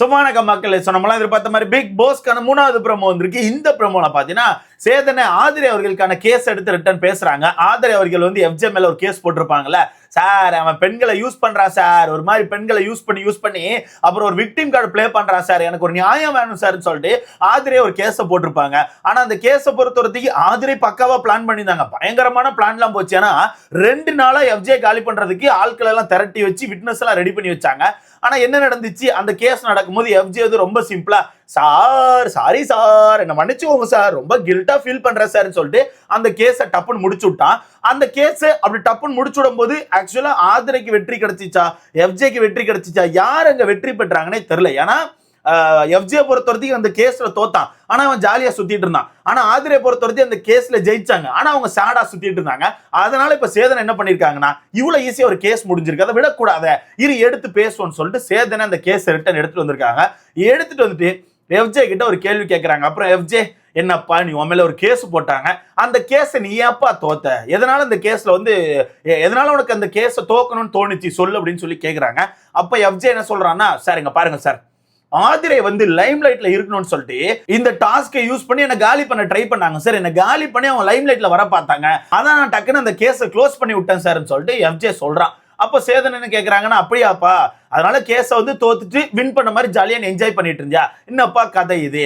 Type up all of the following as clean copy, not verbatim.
சுமானக மக்கள் நம்மளாம் எதிர்பார்த்த மாதிரி பிக் பாஸ்க்கான 3வது ப்ரோமோ வந்திருக்கு. இந்த ப்ரோமோல பாத்தீங்கன்னா சேதனை ஆதிரை அவர்களுக்கான கேஸ் எடுத்து ரிட்டர்ன் பேசுறாங்க. ஆதிரை அவர்கள் வந்து எஃப்ஜே மேல ஒரு கேஸ் போட்டிருப்பாங்கல்ல, சார் அவன் பெண்களை யூஸ் பண்றான் சார், ஒரு மாதிரி பெண்களை யூஸ் பண்ணி அப்புறம் ஒரு விக்டிம் கார்டு பிளே பண்றான் சார், எனக்கு ஒரு நியாயம் வேணும் சார்னு சொல்லிட்டு ஆதிரை ஒரு கேஸை போட்டிருப்பாங்க. ஆனா அந்த கேஸை பொறுத்தவரைக்கும் ஆதிரை பக்காவா பிளான் பண்ணியிருந்தாங்க. பயங்கரமான பிளான்லாம் போச்சு. ஏன்னா 2 நாளா எஃப்ஜே காலி பண்றதுக்கு ஆட்கள் எல்லாம் திரட்டி வச்சு விட்னஸ் எல்லாம் ரெடி பண்ணி வச்சாங்க. ஆனா என்ன நடந்துச்சு, அந்த கேஸ் நடக்கும்போது எஃப்ஜே வந்து ரொம்ப சிம்பிளா சார் சாரி சார் என்ன மன்னிச்சுக்கோங்க சார், ரொம்ப கில்ட்டா ஃபீல் பண்றேன் சார்னு சொல்லிட்டு அந்த கேஸை டப்புன்னு முடிச்சு விட்டான். அந்த கேஸ் அப்படி டப்புன்னு முடிச்சு விடும் போது ஆக்சுவலா ஆதிரைக்கு வெற்றி கிடைச்சிச்சா எஃப்ஜேக்கு வெற்றி கிடைச்சிச்சா, யார் அங்க வெற்றி பெற்றாங்கன்னே தெரியல. ஏன்னா எஃப்ஜே பொறுத்தவரைக்கும் அந்த கேஸ்ல தோத்தான், ஆனா அவன் ஜாலியா சுத்திட்டு இருந்தான். ஆனா ஆதிரை பொறுத்தவரைக்கும் அந்த கேஸ்ல ஜெயிச்சாங்க, ஆனா அவங்க சேடா சுத்திட்டு இருந்தாங்க. அதனால இப்ப சேதனை என்ன பண்ணிருக்காங்கன்னா, இவ்வளவு ஈஸியா ஒரு கேஸ் முடிஞ்சிருக்கு, அதை விடக்கூடாத இரு எடுத்து பேசுவோம்னு சொல்லிட்டு சேதனை அந்த கேஸ் ரிட்டர்ன் எடுத்துட்டு வந்திருக்காங்க. எடுத்துட்டு வந்துட்டு எஃப்ஜே கிட்ட ஒரு கேள்வி கேட்கறாங்க. அப்புறம் எஃப்ஜே என்னப்பா நீ உன் மேல ஒரு கேஸ் போட்டாங்க, அந்த கேஸை நீ ஏப்பா தோத்த, எதனால அந்த கேஸ்ல வந்து எதனால உனக்கு அந்த கேஸை தோக்கணும்னு தோணுச்சு சொல்லு அப்படின்னு சொல்லி கேட்கறாங்க. அப்ப எஃப்ஜே என்ன சொல்றான்னா, சார் இங்க பாருங்க சார், ஆதிரை வந்து லைம் லைட்ல இருக்கணும்னு சொல்லிட்டு இந்த டாஸ்கை யூஸ் பண்ணி என்ன காலி பண்ண ட்ரை பண்ணாங்க சார், என்ன காலி பண்ணி அவங்க லைம் லைட்ல வர பார்த்தாங்க, அதான் நான் டக்குன்னு அந்த கேஸை க்ளோஸ் பண்ணி விட்டேன் சார்னு சொல்லிட்டு எஃப்ஜே சொல்றான். அப்ப சேதன் என்ன கேட்கறாங்கன்னா, அப்படியாப்பா அதனால கேஸை வந்து தோத்துட்டு வின் பண்ண மாதிரி ஜாலியா என்ஜாய் பண்ணிட்டு இருந்தியா, என்னப்பா கதை இது,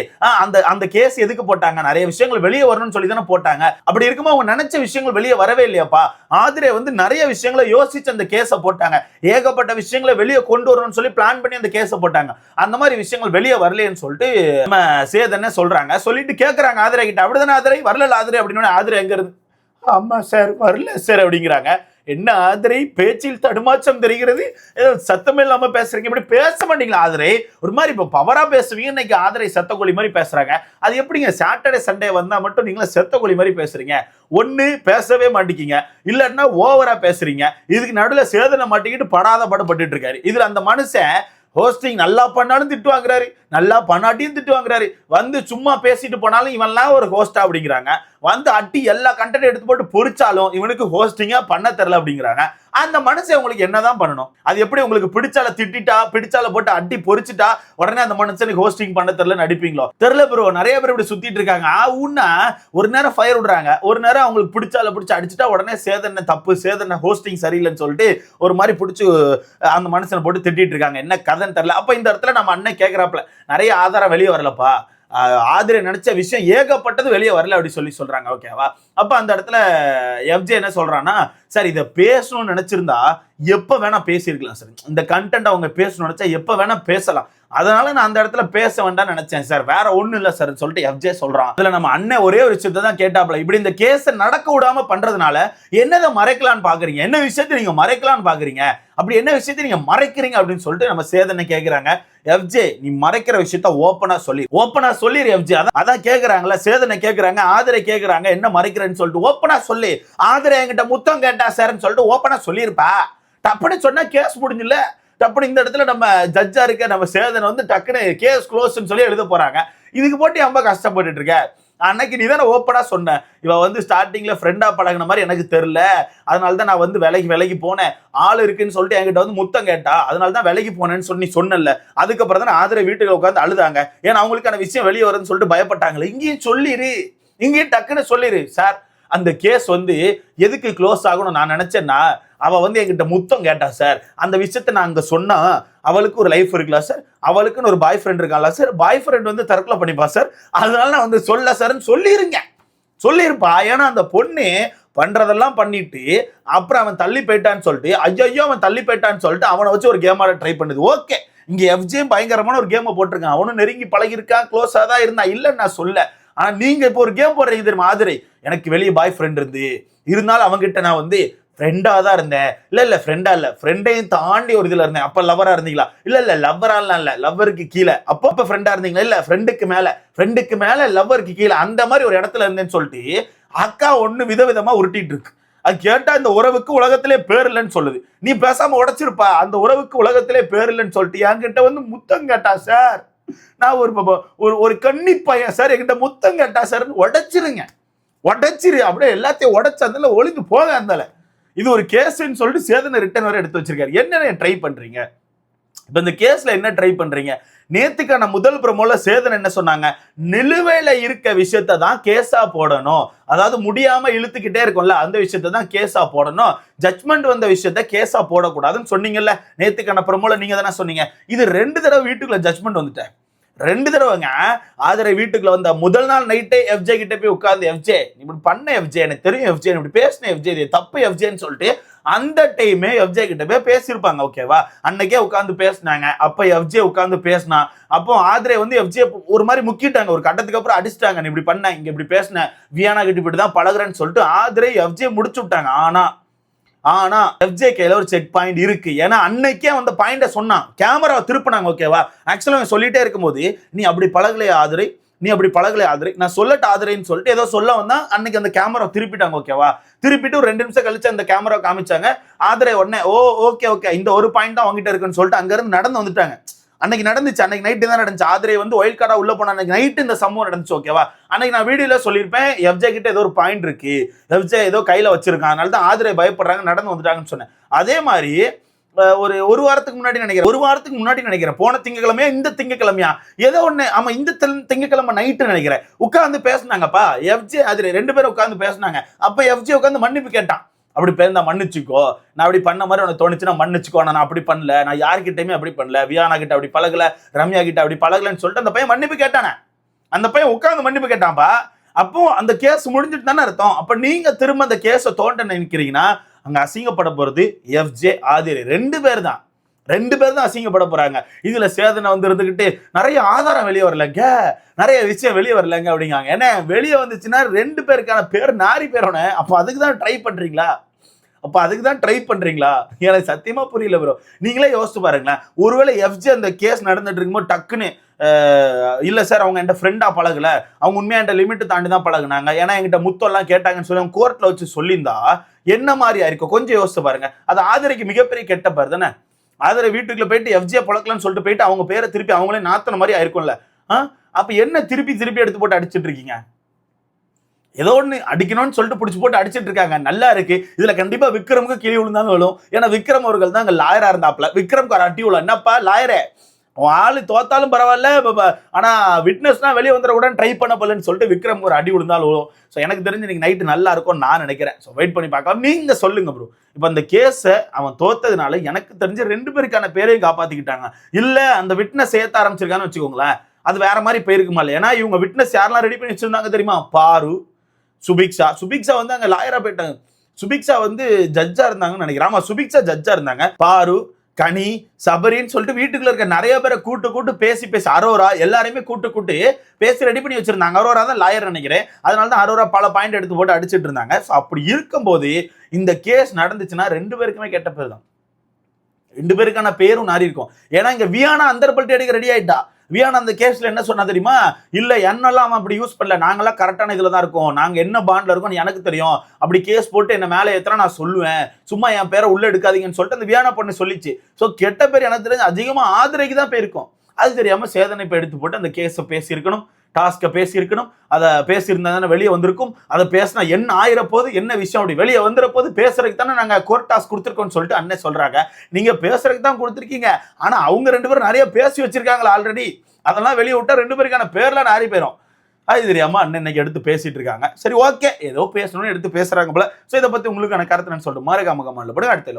அந்த கேஸ் எதுக்கு போட்டாங்க, நிறைய விஷயங்கள் வெளியே வரணும்னு சொல்லி தானே போட்டாங்க, அப்படி இருக்கும்போது அவங்க நினைச்ச விஷயங்கள் வெளியே வரவே இல்லையாப்பா, ஆதிரை வந்து நிறைய விஷயங்களை யோசிச்சு அந்த கேஸை போட்டாங்க, ஏகப்பட்ட விஷயங்களை வெளியே கொண்டு வரணும்னு சொல்லி பிளான் பண்ணி அந்த கேஸை போட்டாங்க, அந்த மாதிரி விஷயங்கள் வெளியே வரலன்னு சொல்லிட்டு நம்ம சேதனை சொல்றாங்க. சொல்லிட்டு கேட்கறாங்க ஆதிரை கிட்ட, அப்படிதானே ஆதிரை வரல ஆதிரை அப்படின்னு. ஆதிரை எங்க இருந்து, ஆமா சார் வரல சார் அப்படிங்கிறாங்க. என்ன ஆதிரை பேச்சில் தடுமாற்றம் தெரிகிறது, சத்தமே இல்லாம பேசுறீங்க, இப்படி பேச மாட்டீங்களா ஆதிரை, ஒரு மாதிரி இப்ப பவரா பேசுவீங்க, இன்னைக்கு ஆதிரை செத்தக்கோழி மாதிரி பேசுறாங்க, அது எப்படிங்க சாட்டர்டே சண்டே வந்தா மட்டும் நீங்களா செத்தக்கோழி மாதிரி பேசுறீங்க, ஒண்ணு பேசவே மாட்டேங்க இல்லன்னா ஓவரா பேசுறீங்க, இதுக்கு நடுவில் சேதனை மாட்டிக்கிட்டு படாத படப்பட்டு இருக்காரு. இதுல அந்த மனுஷன் ஹோஸ்டிங் நல்லா பண்ணாலும் திட்டு வாங்குறாரு, நல்லா பண்ணாட்டியும் திட்டு வாங்குறாரு, வந்து சும்மா பேசிட்டு போனாலும் இவன்லாம் ஒரு ஹோஸ்டா அப்படிங்கிறாங்க, வந்து அட்டி எல்லா கண்டென்ட் எடுத்து போட்டு பொறிச்சாலும் இவனுக்கு ஹோஸ்டிங்கா பண்ண தெரியல அப்படிங்கிறாங்க. அந்த மனுஷன் உங்களுக்கு என்னதான் பண்ணணும், அது எப்படி உங்களுக்கு பிடிச்சால திட்டா பிடிச்சால போட்டு அட்டி பொறிச்சிட்டா உடனே அந்த மனுஷனுக்கு ஹோஸ்டிங் பண்ண தெரியல நடிப்பீங்களோ, தெரியல ப்ரோ. நிறைய பேர் இப்படி சுத்திட்டு இருக்காங்க. ஊன்னா ஒரு நேரம் ஃபயர் விடுறாங்க, ஒரு நேரம் அவங்களுக்கு பிடிச்சால பிடிச்சி அடிச்சுட்டா உடனே சேதனை தப்பு, சேதனை ஹோஸ்டிங் சரியில்லைன்னு சொல்லிட்டு ஒரு மாதிரி பிடிச்சி அந்த மனுஷனை போட்டு திட்டிட்டு இருக்காங்க. என்ன கதைன்னு தெரியல. அப்ப இந்த இடத்துல நம்ம அண்ணன் கேட்கிறாப்ல, நிறைய ஆதாரம் வெளியே வரலப்பா, ஆதிரை நினைச்ச விஷயம் ஏகப்பட்டது வெளியே வரல அப்படி சொல்றாங்க. ஓகேவா? அப்ப அந்த இடத்துல எஃப்ஜே என்ன சொல்றான்னா, சார் இதை பேசணும்னு நினைச்சிருந்தா எப்ப வேணா பேசியிருக்கலாம் சார், இந்த கண்டென்ட் அவங்க பேசணும்னு நினைச்சா எப்ப வேணா பேசலாம், அதனால நான் அந்த இடத்துல பேச வேண்டாம் நினைச்சேன் சார், வேற ஒண்ணும் இல்ல சார் சொல்லிட்டு எஃப்ஜே சொல்றான். அதுல நம்ம அண்ணன் ஒரே ஒரு விஷயத்தை தான் கேட்டாப்ல, இப்படி இந்த கேஸை நடக்க விடாம பண்றதுனால என்னதை மறைக்கலான்னு பாக்குறீங்க, என்ன விஷயத்தை நீங்க மறைக்கலான்னு பாக்குறீங்க, அப்படி என்ன விஷயத்தை நீங்க மறைக்கிறீங்க அப்படின்னு சொல்லிட்டு நம்ம சேதனை கேட்கிறாங்க. எஃப்ஜே நீ மறைக்கிற விஷயத்த ஓப்பனா சொல்லிரு எஃப்ஜே, அதான் கேட்கறாங்களா, சேதனை கேட்கறாங்க, ஆதிரை கேட்கறாங்க என்ன மறைக்கிறேன்னு சொல்லிட்டு ஓப்பனா சொல்லி, ஆதிரை என்கிட்ட முத்தம் கேட்டா சார்ன்னு சொல்லிட்டு ஓப்பனா சொல்லிருப்பா, டப்புன்னு சொன்னா கேஸ் முடிஞ்சில்ல. டப்புன்னு இந்த இடத்துல நம்ம ஜட்ஜா இருக்க நம்ம சேதனை வந்து டக்குன்னு கேஸ் க்ளோஸ்ன்னு சொல்லி எழுத போறாங்க. இதுக்கு போட்டு ரொம்ப கஷ்டப்பட்டுட்டு இருக்க, அன்னைக்கு நீ தானே ஓப்பனா சொன்ன, இவ வந்து ஸ்டார்டிங்ல ஃப்ரெண்டா பழகின மாதிரி எனக்கு தெரியல, அதனால தான் நான் வந்து விலகி போனேன், ஆள் இருக்குன்னு சொல்லிட்டு என்கிட்ட வந்து முத்தம் கேட்டா அதனால தான் விலகி போனேன்னு சொல்லி சொன்னல, அதுக்கப்புறம் தான் ஆதிரை வீட்டுக்கு உட்காந்து அழுதாங்க, ஏன்னா அவங்களுக்கான விஷயம் வெளியே வருதுன்னு சொல்லிட்டு பயப்பட்டாங்களே, இங்கேயும் சொல்லிரு, இங்கேயும் டக்குன்னு சொல்லிரு சார், அந்த கேஸ் வந்து எதுக்கு க்ளோஸ் ஆகணும் நான் நினைச்சேன்னா, அவ வந்து என்கிட்ட முத்தம் கேட்டா சார், அந்த விஷயத்த நான் அங்க சொன்னா அவளுக்கு ஒரு லைஃப் இருக்கலாம் சார், அவளுக்குன்னு ஒரு பாய் ஃப்ரெண்ட் இருக்காங்களா சார், பாய் ஃப்ரெண்ட் வந்து தற்கொலை பண்ணிப்பா சார், அதனால நான் வந்து சொல்ல சார்ன்னு சொல்லிருப்பா. ஏன்னா அந்த பொண்ணு பண்றதெல்லாம் பண்ணிட்டு அப்புறம் அவன் தள்ளி போயிட்டான்னு சொல்லிட்டு, ஐயோ அவன் தள்ளி போயிட்டான்னு சொல்லிட்டு அவனை வச்சு ஒரு கேம் ஆட ட்ரை பண்ணுது. ஓகே, இங்க எஃப்ஜே பயங்கரமான ஒரு கேமை போட்டிருக்கான், அவனும் நெருங்கி பழகி இருக்கான், க்ளோஸா தான் இருந்தா, இல்லன்னு நான் சொல்ல. ஆனா நீங்க இப்போ ஒரு கேம் போடுறீங்க தெரியுமா, ஆதிரை எனக்கு வெளியே பாய் ஃப்ரெண்ட் இருந்து இருந்தாலும் அவங்ககிட்ட நான் வந்து ஃப்ரெண்டா தான் இருந்தேன், இல்ல ஃப்ரெண்டா இல்ல ஃப்ரெண்டையும் தாண்டி ஒரு இதுல இருந்தேன், அப்ப லவ்வரா இருந்தீங்களா, இல்ல லவ்வராலாம் இல்ல லவ்வருக்கு கீழே, அப்ப ஃப்ரெண்டா இருந்தீங்களா, இல்ல ஃப்ரெண்டுக்கு மேல லவ்வருக்கு கீழே, அந்த மாதிரி ஒரு இடத்துல இருந்தேன்னு சொல்லிட்டு அக்கா ஒண்ணு விதவிதமா உருட்டிட்டு இருக்கு. அது கேட்டா இந்த உறவுக்கு உலகத்திலே பேர் இல்லைன்னு சொல்லுது, நீ பேசாம உடைச்சிருப்பா, அந்த உறவுக்கு உலகத்திலே பேர் இல்லைன்னு சொல்லிட்டு என்கிட்ட வந்து முத்தம் கேட்டா சார், நான் ஒரு கன்னி பையன் சார், என்கிட்ட முத்தம் கேட்டா சார், உடைச்சிரு அப்படியே எல்லாத்தையும் உடைச்சு அதுல ஒளிந்து போக, இருந்தால இது ஒரு கேஸ்ன்னு சொல்லிட்டு சேதனை ரிட்டர்ன் வரை எடுத்து வச்சிருக்காரு. என்ன ட்ரை பண்றீங்க, இப்ப இந்த கேஸ்ல என்ன ட்ரை பண்றீங்க? நேத்துக்கான முதல் ப்ரோமோல சேதன் என்ன சொன்னாங்க? நிலுவையில இருக்க விஷயத்தை தான் கேஸா போடணும். அதாவது முடியாம இழுத்துக்கிட்டே இருக்கும்ல, அந்த விஷயத்தை தான் கேஸா போடணும். ஜட்மெண்ட் வந்த விஷயத்தை கேஸா போடக்கூடாதுன்னு சொன்னீங்கல்ல நேத்துக்கான ப்ரோமோல, நீங்க தானே சொன்னீங்க. இது 2 தடவை வீட்டுக்குள்ள ஜட்மெண்ட் வந்துட்டேன். 2 தடவைங்க. ஆதரை வீட்டுக்குள்ள வந்த முதல் நாள் நைட்டே எஃப்ஜே கிட்ட போய் உட்கார்ந்து, எஃப்ஜே நீ இப்படி பண்ண, எஃப்ஜே எனக்கு தெரியும், எஃப்ஜே இப்படி பேசின, எஃப்ஜே இது தப்பு எஃப்ஜேன்னு சொல்லிட்டு அந்த டைமே எஃப்ஜே கிட்ட போய் பேசியிருப்பாங்க. ஓகேவா? அன்னைக்கே உட்கார்ந்து பேசினாங்க. அப்ப எஃப்ஜே உட்கார்ந்து பேசினா, அப்போ ஆதரை வந்து எஃப்ஜே ஒரு மாதிரி முக்கிட்டாங்க. ஒரு கட்டத்துக்கு அப்புறம் அடிச்சிட்டாங்க. நீ இப்படி பண்ண, இங்க இப்படி பேசின, வியானா கிட்ட இப்படி தான் பழகுறேன்னு சொல்லிட்டு ஆதரை எஃப்ஜே முடிச்சு விட்டாங்க. ஆனா எஃப்ஜே கையில ஒரு செக் பாயிண்ட் இருக்கு. ஏன்னா அன்னைக்கே அந்த பாயிண்ட சொன்னான், கேமராவை திருப்பினாங்க. ஓகேவா? ஆக்சுவலா சொல்லிட்டே இருக்கும்போது, நீ அப்படி பழகலையா ஆதரை, நீ அப்படி பழகலையா ஆதரை, நான் சொல்லட்ட ஆதரைன்னு சொல்லிட்டு ஏதோ சொல்ல வந்தா, அன்னைக்கு அந்த கேமரா திருப்பிட்டாங்க. ஓகேவா? திருப்பிட்டு ஒரு 2 நிமிஷம் கழிச்சு அந்த கேமரா காமிச்சாங்க. ஆதரை உடனே ஓகே இந்த ஒரு பாயிண்ட் தான் அவங்ககிட்ட இருக்குன்னு சொல்லிட்டு அங்க இருந்து நடந்து வந்துட்டாங்க. அன்னைக்கு நடந்துச்சு, அன்னைக்கு நைட்டு தான் நடந்துச்சு. ஆதரை வந்து ஒயில்ட் கார்டா உள்ள போன அன்னைக்கு நைட்டு இந்த சம்பவம் நடந்துச்சு. ஓகேவா? அன்னைக்கு நான் வீடியோல சொல்லியிருப்பேன், எஃப்ஜே கிட்ட ஏதோ ஒரு பாயிண்ட் இருக்கு, எஃப்ஜே ஏதோ கையில வச்சிருக்கான், அதனால தான் ஆதரை பயப்படுறாங்க, நடந்து வந்துட்டாங்கன்னு சொன்னேன். அதே மாதிரி ஒரு வாரத்துக்கு முன்னாடி நினைக்கிறேன், போன திங்கக்கிழமையா இந்த திங்கக்கிழமையா ஏதோ ஒண்ணு, ஆமா இந்த திங்கக்கிழமை நைட்டு நினைக்கிறேன், உட்கார்ந்து பேசினாங்கப்பா எஃப்ஜே ஆதரை 2 பேரும் உட்கார்ந்து பேசினாங்க. அப்ப எஃப்ஜே உட்கார்ந்து மன்னிப்பு கேட்டான். அப்படி பேருந்தா மன்னிச்சுக்கோ, நான் அப்படி பண்ண மாதிரி உனக்கு தோணுச்சுன்னா மன்னிச்சுக்கோ, நான் அப்படி பண்ணல, நான் யார்கிட்டயுமே அப்படி பண்ணல, வியானா கிட்ட அப்படி பழகல, ரம்யா கிட்ட அப்படி பழகலன்னு சொல்லிட்டு அந்த பையன் மன்னிப்பு கேட்டானே. அந்த பையன் உட்கார்ந்து மன்னிப்பு கேட்டான்பா. அப்போ அந்த கேஸ் முடிஞ்சிட்டு தானே அர்த்தம். அப்ப நீங்க திரும்ப அந்த கேஸை தோண்ட நினைக்கிறீங்கன்னா, அங்க அசிங்கப்பட போறது எஃப்ஜே ஆதிரி 2 பேர் தான். 2 பேர் தான் அசிங்கப்பட போறாங்க. இதுல சேதனை வந்து இருந்துகிட்டு நிறைய ஆதாரம் வெளியே வரலங்க, நிறைய விஷயம் வெளியே வரலங்க அப்படிங்காங்க. ஏன்னா வெளியே வந்துச்சுன்னா 2 பேருக்கான பேர் நாரி பேரோனே. அப்ப அதுக்கு தான் ட்ரை பண்றீங்களா? எனக்கு சத்தியமா புரியல ப்ரோ. நீங்களே யோசிச்சு பாருங்களேன். ஒருவேளை எஃப்ஜே அந்த கேஸ் நடந்துட்டு இருக்கும்போது டக்குன்னு இல்ல சார் அவங்க என்கிட்ட ஃப்ரெண்டா பழகல, அவங்க உண்மையா என்கிட்ட லிமிட் தாண்டி தான் பழகுனாங்க, ஏன்னா என்கிட்ட முத்தெல்லாம் கேட்டாங்கன்னு சொல்லி அவங்க கோர்ட்ல வச்சு சொல்லியிருந்தா என்ன மாதிரி ஆயிருக்கும்? கொஞ்சம் யோசிச்சு பாருங்க. அது ஆதரைக்கு மிகப்பெரிய கெட்ட பேர் தானே. ஆதரை வீட்டுக்குள்ள போயிட்டு எஃப்ஜே பழக்கலன்னு சொல்லிட்டு போயிட்டு அவங்க பேரை திருப்பி அவங்களே நாத்தன மாதிரி ஆயிருக்கும்ல. அப்ப என்ன திருப்பி எடுத்து போட்டு அடிச்சிட்டு இருக்கீங்க? ஏதோ ஒன்று அடிக்கணும்னு சொல்லிட்டு பிடிச்சி போட்டு அடிச்சிட்டு இருக்காங்க. நல்லா இருக்கு. இதுல கண்டிப்பா விக்ரமுக்கு கிளி விழுந்தாலும் விழும். ஏன்னா விக்ரம் அவர்கள் தான் அங்க லாயரா இருந்தாப்ல. விக்ரம்க்கு ஒரு அட்டி விழும். என்னப்பா லாயரே, ஆளு தோத்தாலும் பரவாயில்ல, ஆனா விட்னஸ்னா வெளியே வந்துட ட்ரை பண்ண போலன்னு சொல்லிட்டு விக்ரம் ஒரு அடி விழுந்தாலும் விழும். ஸோ எனக்கு தெரிஞ்சு இன்னைக்கு நைட்டு நல்லா இருக்கும் நான் நினைக்கிறேன். ஸோ வெயிட் பண்ணி பார்க்கலாம். நீங்க சொல்லுங்க ப்ரோ. இப்போ அந்த கேஸை அவன் தோத்ததுனால எனக்கு தெரிஞ்ச 2 பேருக்கான பேரையும் காப்பாத்திக்கிட்டாங்க. இல்ல அந்த விட்னஸ் ஏத்த ஆரம்பிச்சிருக்கான்னு வச்சுக்கோங்களேன், அது வேற மாதிரி போயிருக்குமா இல்லையா? ஏன்னா இவங்க விட்னஸ் யாரெல்லாம் ரெடி பண்ணி வச்சிருந்தாங்க தெரியுமா? பாரு, சுபிக்ஷா வந்து அங்க லாயரா போயிட்டாங்க. சுபிக்ஷா வந்து ஜட்ஜா இருந்தாங்கன்னு நினைக்கிறேன். ஆமா, சுபிக்ஷா ஜட்ஜா இருந்தாங்க. பாரு, கனி, சபரின்னு சொல்லிட்டு வீட்டுக்குள்ள இருக்க நிறைய பேரை கூட்டு பேசி அரோரா எல்லாரையுமே கூட்டு பேசி ரெடி பண்ணி வச்சிருந்தாங்க. அரோரா தான் லாயர் நினைக்கிறேன். அதனால தான் அரோரா பல பாயிண்ட் எடுத்து போட்டு அடிச்சிட்டு இருந்தாங்க. அப்படி இருக்கும்போது இந்த கேஸ் நடந்துச்சுன்னா 2 பேருக்குமே கெட்ட பேர் தான். 2 பேருக்கான பேரும் நாரி இருக்கும். ஏன்னா இங்க வியானா அந்தர்பல்ட்டி அடிக்க ரெடி ஆயிட்டா. வியானா அந்த கேஸ்ல என்ன சொன்னா தெரியுமா? இல்ல என்னெல்லாம் அவன் அப்படி யூஸ் பண்ணல, நாங்கெல்லாம் கரெக்டான இதுல தான் இருக்கோம், நாங்க என்ன பாண்ட்ல இருக்கோம் எனக்கு தெரியும், அப்படி கேஸ் போட்டு என்ன மேலே ஏத்துறா நான் சொல்லுவேன், சும்மா என் பேரை உள்ள எடுக்காதீங்கன்னு சொல்லிட்டு அந்த வியானா பொண்ணு சொல்லிச்சு. சோ கெட்ட பேர் எனக்கு தெரிஞ்சு அதிகமா ஆதரைக்கு தான் போயிருக்கும். அது தெரியாம சேதனை இப்ப எடுத்து போட்டு அந்த கேஸை பேசியிருக்கணும், டாஸ்கை பேசியிருக்கணும். அதை பேசியிருந்தா தானே வெளியே வந்திருக்கும். அதை பேசினா என்ன ஆயிர போது, என்ன விஷயம் அப்படி வெளியே வந்துற போது, பேசுறதுக்கு தானே நாங்க கோர்ட் டாஸ்க் கொடுத்துருக்கோம்னு சொல்லிட்டு அண்ணன் சொல்றாங்க. நீங்க பேசுறதுக்கு தான் கொடுத்துருக்கீங்க, ஆனா அவங்க 2 பேரும் நிறைய பேசி வச்சிருக்காங்களா ஆல்ரெடி. அதெல்லாம் வெளியே விட்டா 2 பேருக்கான பேர்லாம் நாரி போயிடும். அது தெரியாம அண்ணன் இன்னைக்கு எடுத்து பேசிட்டு இருக்காங்க. சரி ஓகே, ஏதோ பேசணும்னு எடுத்து பேசுறாங்க போல. சோ இதை பத்தி உங்களுக்கான கருத்து சொல்லிட்டு மறக்காம கமெண்ட்ல போடுங்க. அடுத்த